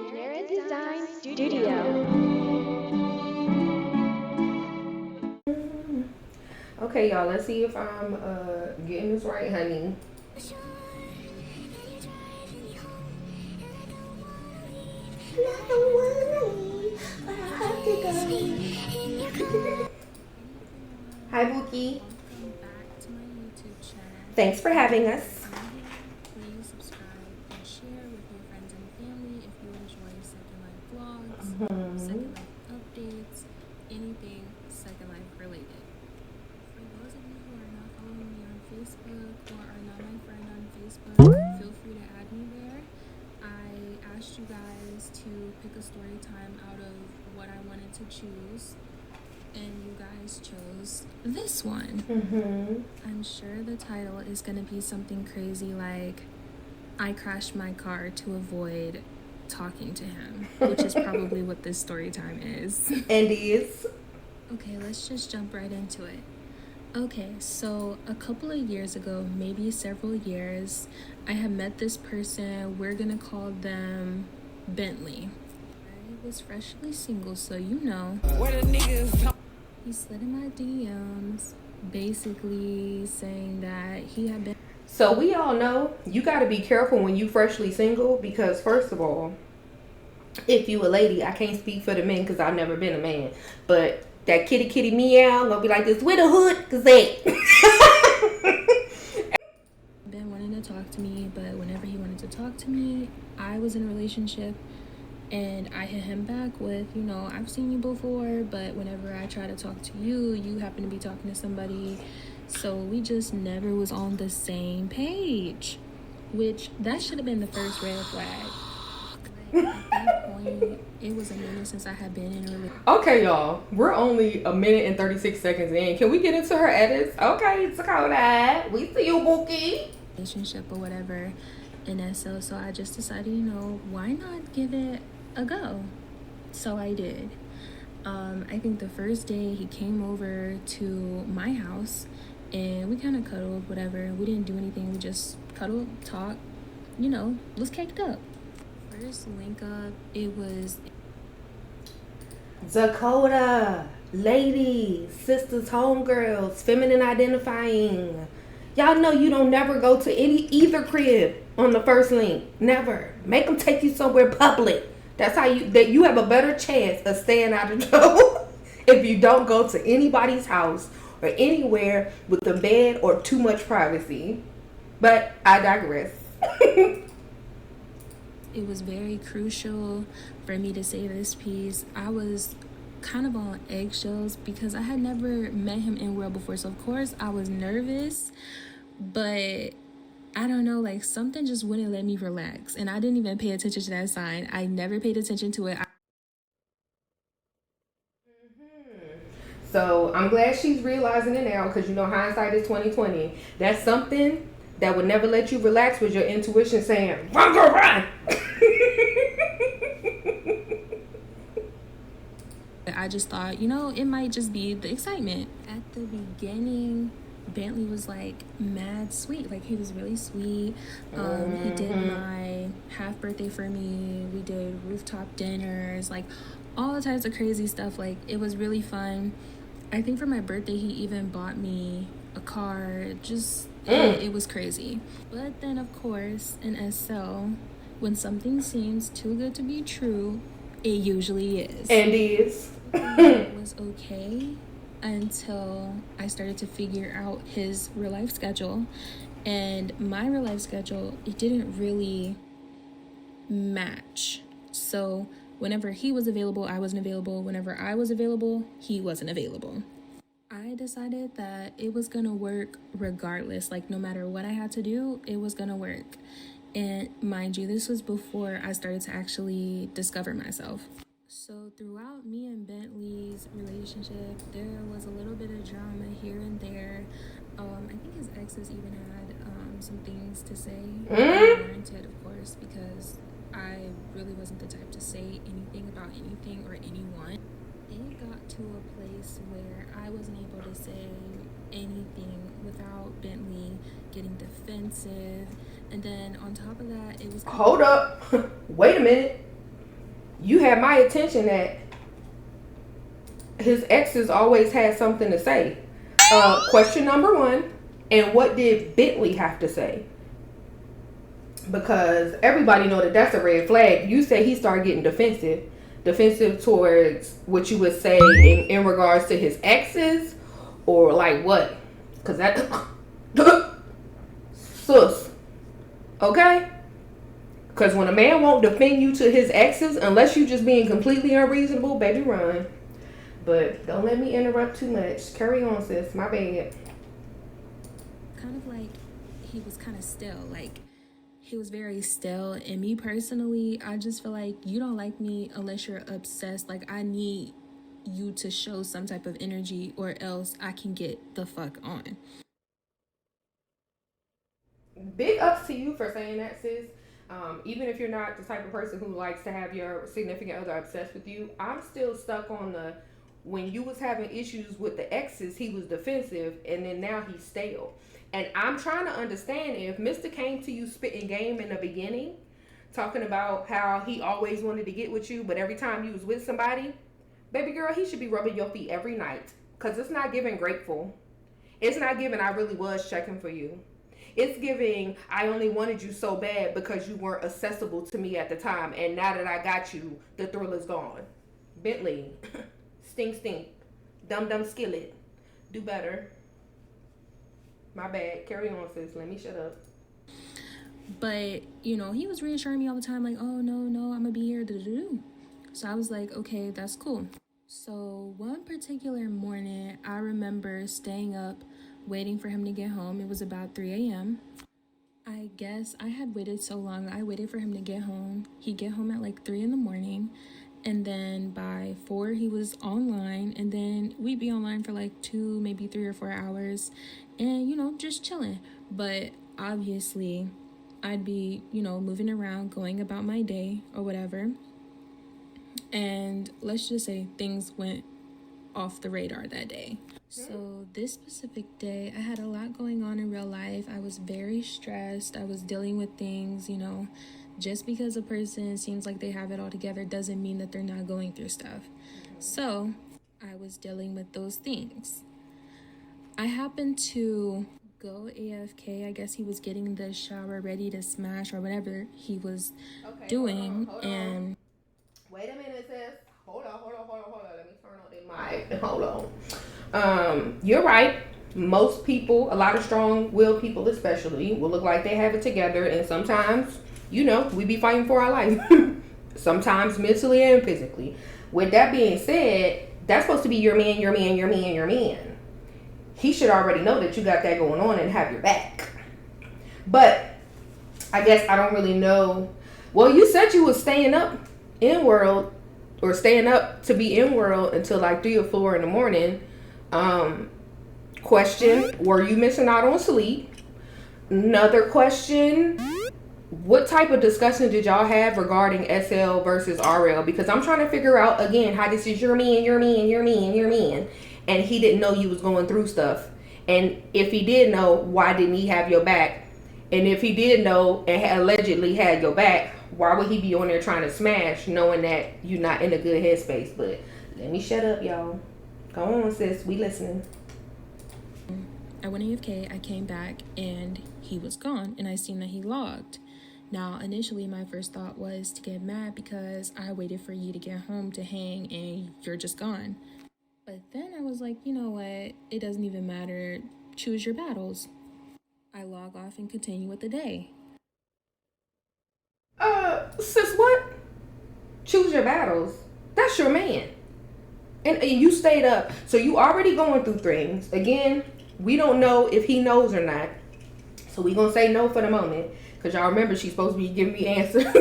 Genira Design Studio. Okay, y'all, let's see if I'm getting this right, honey. Hi, Bookie. Welcome back to my YouTube channel. Thanks for having us. Please subscribe and share with your friends and family if you enjoy Second Life vlogs, Second Life updates, anything Second Life related. For those of you who are not following me on Facebook or are not my friend on Facebook, feel free to add me there. I asked you guys to pick a story time out of what I wanted to choose, and you guys chose this one. I'm sure the title is going to be something crazy like I crashed my car to avoid talking to him, which is probably what this story time is. And is. Okay, let's just jump right into it. Okay, so a couple of years ago, maybe several years, I had met this person. We're gonna call them Bentley. I was freshly single, so you know. He slid in my DMs, basically saying that he had been. So we all know you got to be careful when you freshly single because first of all, if you a lady, I can't speak for the men because I've never been a man, but that kitty meow gonna be like this with a hood cause they Been wanting to talk to me, but whenever he wanted to talk to me, I was in a relationship. And I hit him back with, you know, I've seen you before, but whenever I try to talk to you, you happen to be talking to somebody. So we just never was on the same page, which that should have been the first red flag. Like, at that point, it was a minute since I had been in a relationship. Okay, y'all, we're only a minute and 36 seconds in. Can we get into her edits? Okay, Dakota, we see you, Bookie. Relationship or whatever. And so I just decided, you know, why not give it a go? So I did. I think the first day he came over to my house and we kind of cuddled, whatever. We didn't do anything. We just cuddled, talked, you know, was caked up. First link up, it was Dakota, ladies, sisters, homegirls, feminine identifying. Y'all know you don't never go to either crib on the first link. Never. Make them take you somewhere public. That's how you have a better chance of staying out of trouble if you don't go to anybody's house or anywhere with the bed or too much privacy. But I digress. It was very crucial for me to say this piece. I was kind of on eggshells because I had never met him in real before. So of course I was nervous, but I don't know, like something just wouldn't let me relax. And I didn't even pay attention to that sign. I never paid attention to it. So I'm glad she's realizing it now because you know hindsight is 2020. That's something that would never let you relax with your intuition saying, run, girl, run. I just thought, you know, it might just be the excitement. At the beginning, Bentley was like mad sweet. Like he was really sweet. He did my half birthday for me. We did rooftop dinners, like all types of crazy stuff. Like it was really fun. I think for my birthday, he even bought me a car. Just it was crazy. But then of course in SL, when something seems too good to be true, it usually is. And is. It was okay until I started to figure out his real life schedule, and my real life schedule, it didn't really match. So whenever he was available, I wasn't available. Whenever I was available, he wasn't available. I decided that it was gonna work regardless. Like no matter what I had to do, it was gonna work. And mind you, this was before I started to actually discover myself. So throughout me and Bentley's relationship, there was a little bit of drama here and there. I think his exes even had some things to say. Warranted, of course, because I really wasn't the type to say anything about anything or anyone. It got to a place where I wasn't able to say anything without Bentley getting defensive. And then on top of that, it was... Hold up. Wait a minute. you had my attention that his exes always had something to say. Question number one, and what did Bentley have to say? Because everybody know that that's a red flag. You say he started getting defensive towards what you would say in regards to his exes, or like what? Because that sus, okay? Because when a man won't defend you to his exes, unless you just being completely unreasonable, baby, run. But don't let me interrupt too much. Carry on, sis. My bad. Kind of like he was kind of still, like he was very still. And me personally, I just feel like you don't like me unless you're obsessed. Like, I need you to show some type of energy, or else I can get the fuck on. Big ups to you for saying that, sis. Even if you're not the type of person who likes to have your significant other obsessed with you, I'm still stuck on the when you was having issues with the exes, he was defensive, and then now he's stale. And I'm trying to understand if Mr. came to you spitting game in the beginning, talking about how he always wanted to get with you, but every time you was with somebody, baby girl, he should be rubbing your feet every night. Because it's not giving grateful. It's not giving I really was checking for you. It's giving I only wanted you so bad because you weren't accessible to me at the time. And now that I got you, the thrill is gone. Bentley, stink, dum skillet. Do better. My bad. Carry on, sis. Let me shut up. But, you know, he was reassuring me all the time, like, oh, no, I'm gonna be here. So I was like, okay, that's cool. So one particular morning, I remember staying up, waiting for him to get home. It was about 3 a.m. I guess I had waited so long. I waited for him to get home. He'd get home at like 3 in the morning. And then by 4, he was online. And then we'd be online for like 2, maybe 3 or 4 hours. And, you know, just chilling. But obviously, I'd be, you know, moving around, going about my day or whatever. And let's just say things went off the radar that day. So this specific day, I had a lot going on in real life. I was very stressed. I was dealing with things, you know. Just because a person seems like they have it all together doesn't mean that they're not going through stuff. So I was dealing with those things. I happened to go AFK. I guess he was getting the shower ready to smash or whatever he was doing. Hold on. Wait a minute, sis. Hold on. Let me turn on the mic. Hold on. You're right. Most people, a lot of strong-willed people especially, will look like they have it together. And sometimes, you know, we be fighting for our life. Sometimes mentally and physically. With that being said, that's supposed to be your man. He should already know that you got that going on and have your back. But I guess I don't really know. Well, you said you was staying up InWorld, or staying up to be InWorld until like 3 or 4 in the morning. Question, were you missing out on sleep? Another question, what type of discussion did y'all have regarding SL versus RL? Because I'm trying to figure out, again, how this is your man, and he didn't know you was going through stuff. And if he did know, why didn't he have your back? And if he did know and allegedly had your back, why would he be on there trying to smash, knowing that you're not in a good headspace? But let me shut up, y'all. Go on, sis. We listening. I went AFK. I came back, and he was gone, and I seen that he logged. Now, initially, my first thought was to get mad because I waited for you to get home to hang, and you're just gone. But then I was like, you know what? It doesn't even matter. Choose your battles. I log off and continue with the day. Sis, what? Choose your battles. That's your man. And you stayed up. So you already going through things. Again, we don't know if he knows or not. So we gonna say no for the moment. Because y'all remember she's supposed to be giving me answers.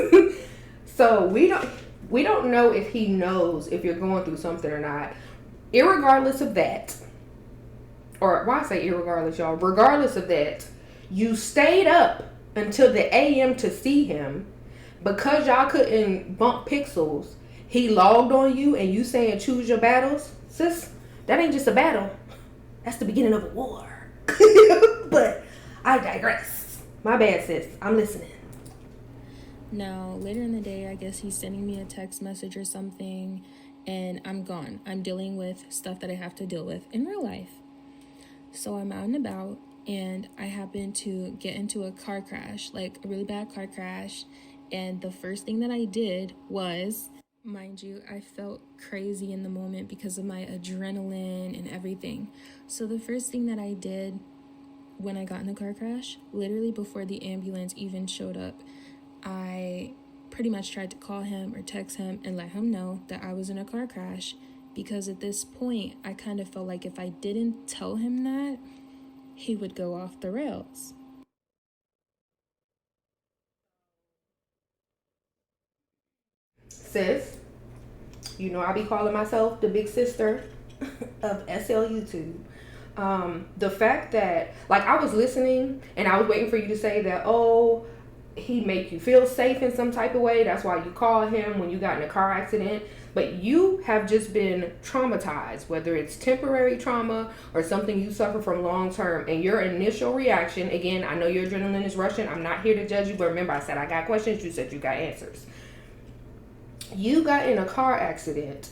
So we don't know if he knows if you're going through something or not. Irregardless of that. Or why I say irregardless, y'all. Regardless of that, you stayed up until the AM to see him. Because y'all couldn't bump pixels, he logged on you and you saying choose your battles. Sis, that ain't just a battle. That's the beginning of a war. But I digress. My bad, sis. I'm listening. Now, later in the day, I guess he's sending me a text message or something, and I'm gone. I'm dealing with stuff that I have to deal with in real life. So I'm out and about, and I happen to get into a car crash, like a really bad car crash. And the first thing that I did was, mind you, I felt crazy in the moment because of my adrenaline and everything. So the first thing that I did when I got in the car crash, literally before the ambulance even showed up, I pretty much tried to call him or text him and let him know that I was in a car crash, because at this point I kind of felt like if I didn't tell him that, he would go off the rails. Sis, you know I be calling myself the big sister of SL YouTube. The fact that, like, I was listening and I was waiting for you to say that, oh, he make you feel safe in some type of way. That's why you call him when you got in a car accident. But you have just been traumatized, whether it's temporary trauma or something you suffer from long term. And your initial reaction, again, I know your adrenaline is rushing. I'm not here to judge you, but remember, I said I got questions. You said you got answers. You got in a car accident,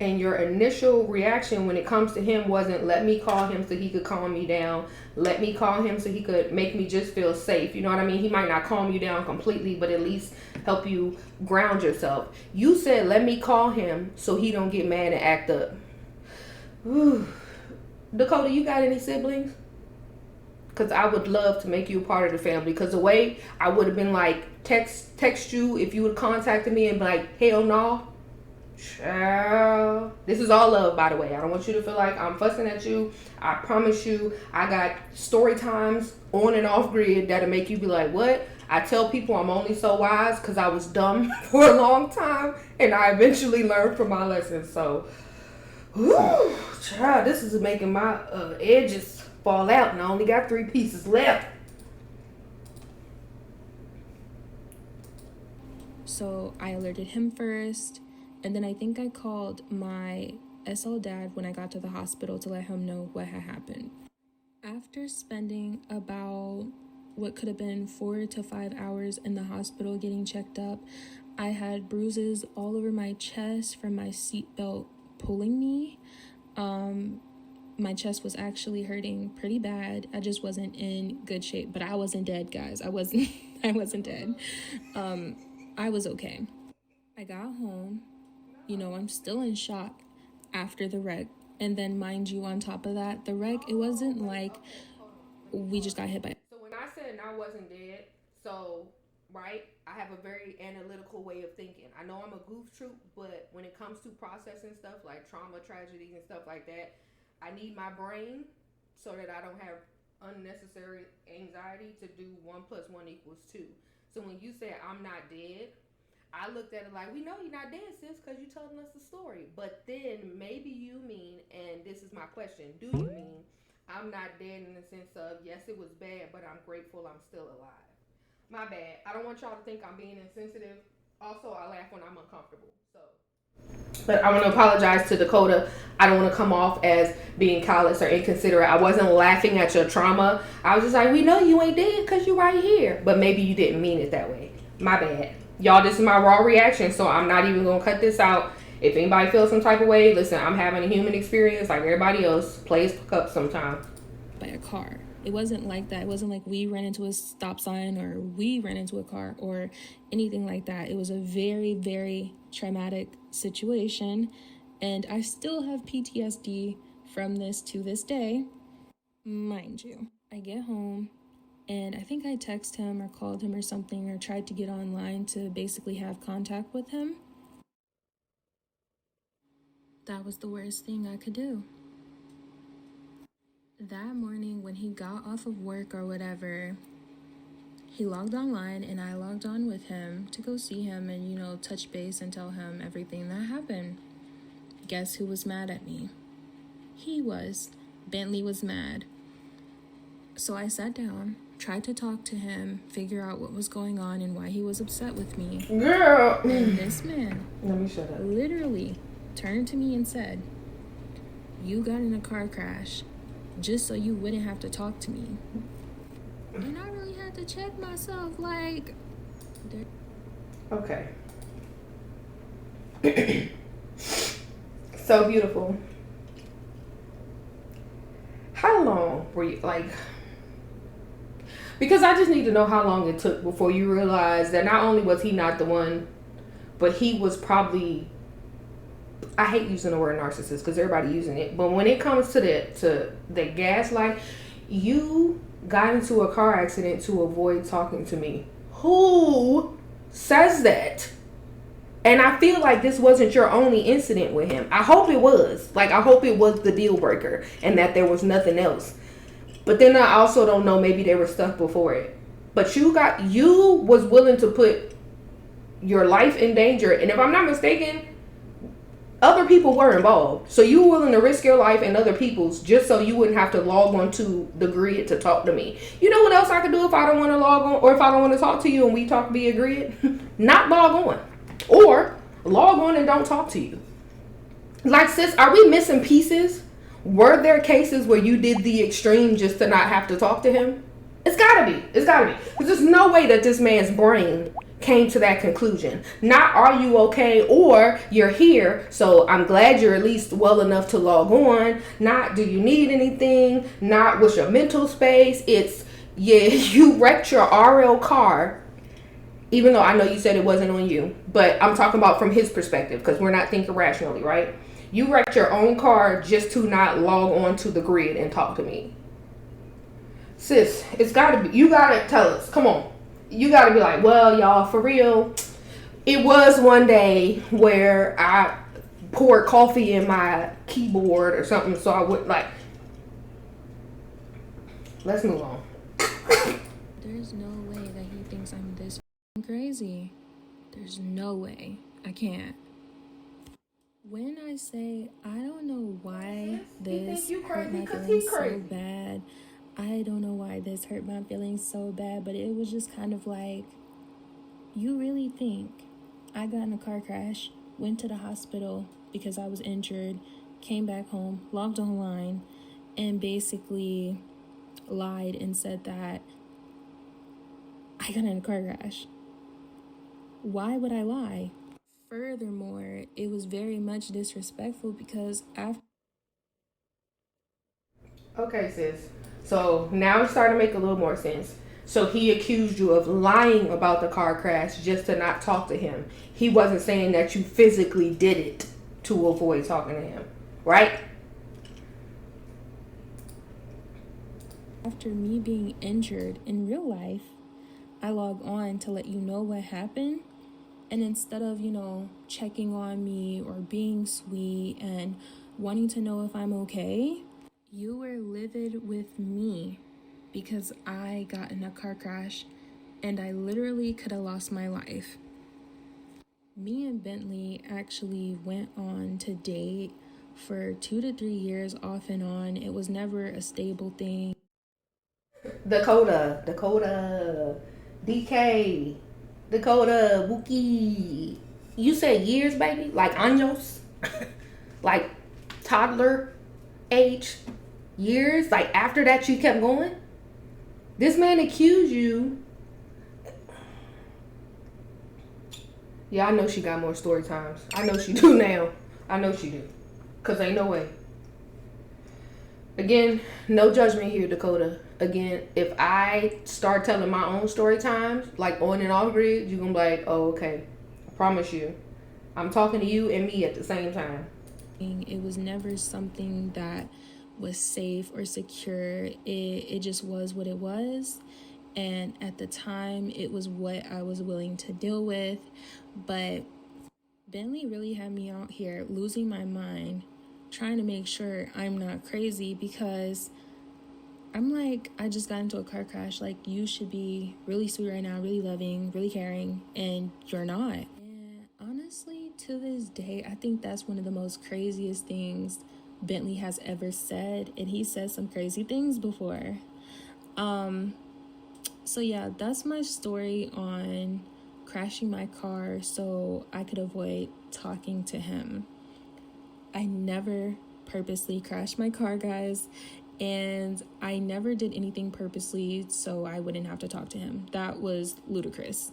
and your initial reaction when it comes to him wasn't, let me call him so he could calm me down, let me call him so he could make me just feel safe. You know what I mean? He might not calm you down completely, but at least help you ground yourself. You said, let me call him so he don't get mad and act up. Whew. Dakota, you got any siblings? Because I would love to make you a part of the family. Because the way I would have been like, text you if you would have contacted me and be like, hell no. Chelle. This is all love, by the way. I don't want you to feel like I'm fussing at you. I promise you, I got story times on and off grid that'll make you be like, what? I tell people I'm only so wise because I was dumb for a long time and I eventually learned from my lessons. So, whew, child, this is making my edges fall out and I only got 3 pieces left. So I alerted him first, and then I think I called my SL dad when I got to the hospital to let him know what had happened. After spending about what could have been 4 to 5 hours in the hospital getting checked up, I had bruises all over my chest from my seatbelt pulling me. My chest was actually hurting pretty bad. I just wasn't in good shape, but I wasn't dead, guys. I wasn't dead. I was okay. I got home. You know, I'm still in shock after the wreck. And then, mind you, on top of that, the wreck, it wasn't like we just got hit by. So when I said I wasn't dead, so, right, I have a very analytical way of thinking. I know I'm a goof troop, but when it comes to processing stuff like trauma, tragedies, and stuff like that, I need my brain so that I don't have unnecessary anxiety to do 1 + 1 = 2. So when you say I'm not dead, I looked at it like, we know you're not dead, sis, because you're telling us the story. But then maybe you mean, and this is my question, do you mean I'm not dead in the sense of, yes, it was bad, but I'm grateful I'm still alive? My bad. I don't want y'all to think I'm being insensitive. Also, I laugh when I'm uncomfortable. So, but I want to apologize to Dakota. I don't want to come off as being callous or inconsiderate. I wasn't laughing at your trauma. I was just like, we know you ain't dead because you're right here. But maybe you didn't mean it that way. My bad. Y'all, this is my raw reaction, so I'm not even going to cut this out. If anybody feels some type of way, listen, I'm having a human experience like everybody else. Plays cup sometime. By a car. It wasn't like that. It wasn't like we ran into a stop sign or we ran into a car or anything like that. It was a very, very traumatic situation. And I still have PTSD from this to this day. Mind you, I get home and I think I texted him or called him or something or tried to get online to basically have contact with him. That was the worst thing I could do. That morning when he got off of work or whatever, he logged online and I logged on with him to go see him and, you know, touch base and tell him everything that happened. Guess who was mad at me? He was. Bentley was mad. So I sat down, tried to talk to him, figure out what was going on and why he was upset with me. Girl. And this man Let me shut up. literally turned to me and said, you got in a car crash just so you wouldn't have to talk to me. And I really had to check myself, like... Okay. So beautiful. How long were you like? Because I just need to know how long it took before you realized that not only was he not the one, but he was probably. I hate using the word narcissist because everybody using it, but when it comes to the gaslight, you got into a car accident to avoid talking to me. Who says that? And I feel like this wasn't your only incident with him. I hope it was. Like, I hope it was the deal breaker and that there was nothing else. But then I also don't know, maybe they were stuck before it. But you was willing to put your life in danger. And if I'm not mistaken, other people were involved. So you were willing to risk your life and other people's just so you wouldn't have to log on to the grid to talk to me. You know what else I could do if I don't want to log on, or if I don't want to talk to you and we talk via grid? Not log on. Or log on and don't talk to you. Like, sis, are we missing pieces? Were there cases where you did the extreme just to not have to talk to him? It's gotta be. It's gotta be. Because there's no way that this man's brain came to that conclusion. Not are you okay, or you're here, so I'm glad you're at least well enough to log on. Not do you need anything. Not what's your mental space. It's, yeah, you wrecked your RL car. Even though I know you said it wasn't on you. But I'm talking about from his perspective, because we're not thinking rationally, right? You wrecked your own car just to not log on to the grid and talk to me. Sis, it's gotta be, you gotta tell us, come on. You gotta be like, well, y'all, for real, it was one day where I poured coffee in my keyboard or something, so I would, like, let's move on. There's no way that he thinks I'm this crazy. There's no way. I can't. When I say I don't know why this hurt my feelings so bad, I don't know why this hurt my feelings so bad, but it was just kind of like, you really think I got in a car crash, went to the hospital because I was injured, came back home, logged online, and basically lied and said that I got in a car crash? Why would I lie? Furthermore, it was very much disrespectful because after... Okay, sis. So now it's starting to make a little more sense. So he accused you of lying about the car crash just to not talk to him. He wasn't saying that you physically did it to avoid talking to him, right? After me being injured in real life, I log on to let you know what happened. And instead of, checking on me or being sweet and wanting to know if I'm okay, you were livid with me because I got in a car crash and I literally could have lost my life. Me and Bentley actually went on to date for 2 to 3 years off and on. It was never a stable thing. Dakota, DK, Dakota, Wookie. You said years, baby? Like años? Like toddler age? Years? Like after that you kept going? This man accused you. Yeah, I know she got more story times. I know she do now. I know she do. Because ain't no way. Again, no judgment here, Dakota. Again, if I start telling my own story times, like on and off grid, you're going to be like, oh, okay. I promise you. I'm talking to you and me at the same time. It was never something that was safe or secure. It just was what it was. And at the time, it was what I was willing to deal with. But Bentley really had me out here losing my mind, trying to make sure I'm not crazy, because I'm like, I just got into a car crash. Like, you should be really sweet right now, really loving, really caring, and you're not. And honestly, to this day, I think that's one of the most craziest things Bentley has ever said, and he said some crazy things before. So yeah, that's my story on crashing my car so I could avoid talking to him. I never purposely crashed my car, guys, and I never did anything purposely so I wouldn't have to talk to him. That was ludicrous.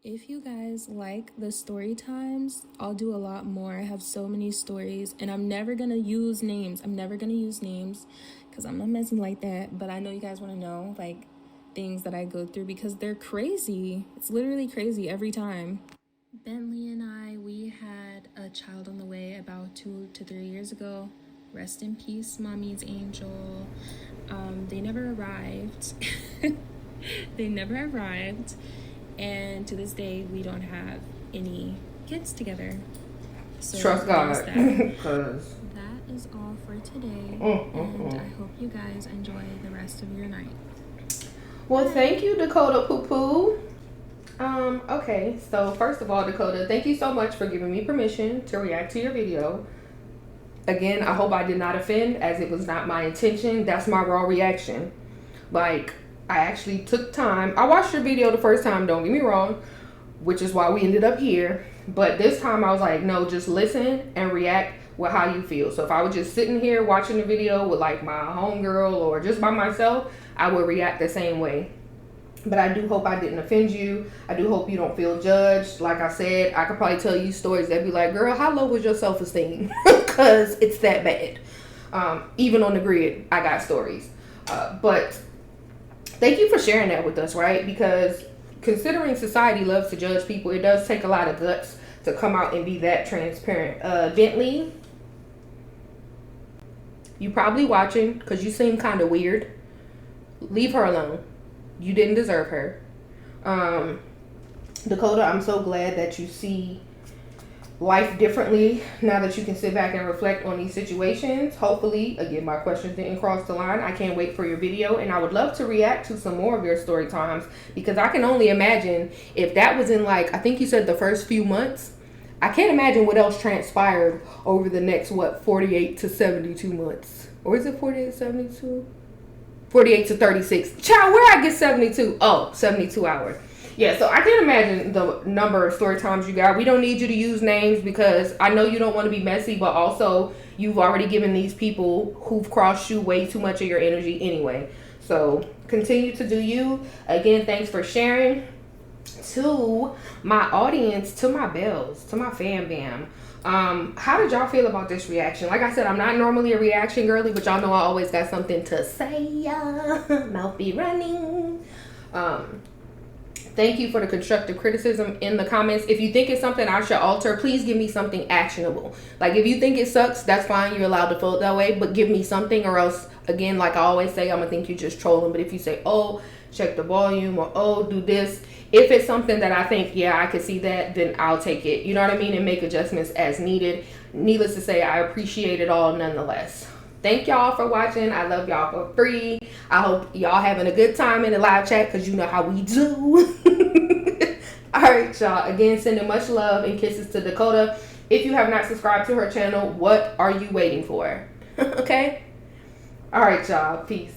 If you guys like the story times, I'll do a lot more. I have so many stories, and I'm never gonna use names. Because I'm not messy like that. But I know you guys want to know, like, things that I go through because they're crazy. It's literally crazy every time. Bentley and I, we had a child on the way about 2 to 3 years ago. Rest in peace, mommy's angel. They never arrived. They never arrived. And to this day, we don't have any kids together. So trust God. That is all for today. And I hope you guys enjoy the rest of your night. Well, thank you, Dakota Poo Poo. Okay, so first of all, Dakota, thank you so much for giving me permission to react to your video. Again, I hope I did not offend, as it was not my intention. That's my raw reaction. Like, I actually took time. I watched your video the first time, don't get me wrong, which is why we ended up here. But this time I was like, no, just listen and react with how you feel. So if I was just sitting here watching the video with like my homegirl or just by myself, I would react the same way. But I do hope I didn't offend you. I do hope you don't feel judged. Like I said, I could probably tell you stories that be like, girl, how low was your self-esteem? Because it's that bad. Even on the grid, I got stories. But thank you for sharing that with us, right? Because considering society loves to judge people, it does take a lot of guts to come out and be that transparent. Bentley, you probably watching because you seem kind of weird. Leave her alone. You didn't deserve her. Dakota, I'm so glad that you see life differently now that you can sit back and reflect on these situations. Hopefully, again, my questions didn't cross the line. I can't wait for your video, and I would love to react to some more of your story times, because I can only imagine if that was in, like, I think you said the first few months. I can't imagine what else transpired over the next, 48 to 72 months. Or is it 48 to 72? 48 to 36. Child, where I get 72? Oh, 72 hours. Yeah, so I can't imagine the number of story times you got. We don't need you to use names because I know you don't want to be messy, but also you've already given these people who've crossed you way too much of your energy anyway. So continue to do you. Again, thanks for sharing. To my audience, to my bells, to my fam bam. How did y'all feel about this reaction? Like I said, I'm not normally a reaction girly, but y'all know I always got something to say. Mouth be running. Thank you for the constructive criticism in the comments. If you think it's something I should alter, please give me something actionable. Like, if you think it sucks, that's fine. You're allowed to feel that way, but give me something, or else, again, like I always say, I'm gonna think you're just trolling. But if you say, oh, check the volume, or oh, do this, if it's something that I think, yeah, I can see that, then I'll take it. You know what I mean? And make adjustments as needed. Needless to say, I appreciate it all nonetheless. Thank y'all for watching. I love y'all for free. I hope y'all having a good time in the live chat, because you know how we do. All right, y'all. Again, sending much love and kisses to Dakota. If you have not subscribed to her channel, what are you waiting for? Okay? All right, y'all. Peace.